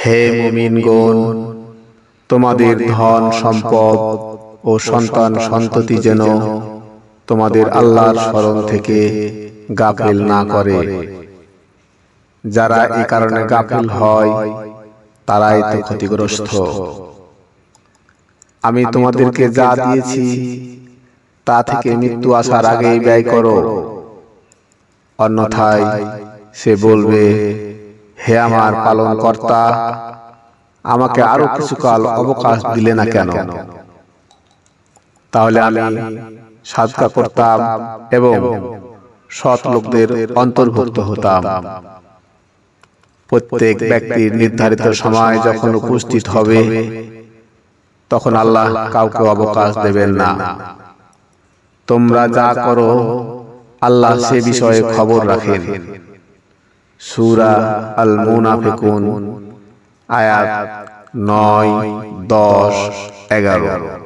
হে মুমিনগণ, তোমাদের ধন সম্পদ ও সন্তান সন্ততি যেন তোমাদের আল্লাহর স্মরণ থেকে গাফিল না করে। যারা এই কারণে গাফিল হয় তারাই তো ক্ষতিগ্রস্ত। আমি তোমাদেরকে যা দিয়েছি তা থেকে মৃত্যু আসার আগেই ব্যয় করো, অন্যথায় সে বলবে, হে আমার পালনকর্তা, আমাকে আরো কিছুকাল অবকাশ দিলে না কেন? তাহলে আমি সাদকা করতাম এবং সৎ লোকদের অন্তর্ভুক্ত হতাম। প্রত্যেক ব্যক্তির নির্ধারিত সময় যখন উপস্থিত হবে তখন আল্লাহ কাউকে অবকাশ দেবেন না। তোমরা যা করো আল্লাহ সে বিষয়ে খবর রাখেন। সূরা আল মুনাফিকুন আয়াত 9, 10, 11।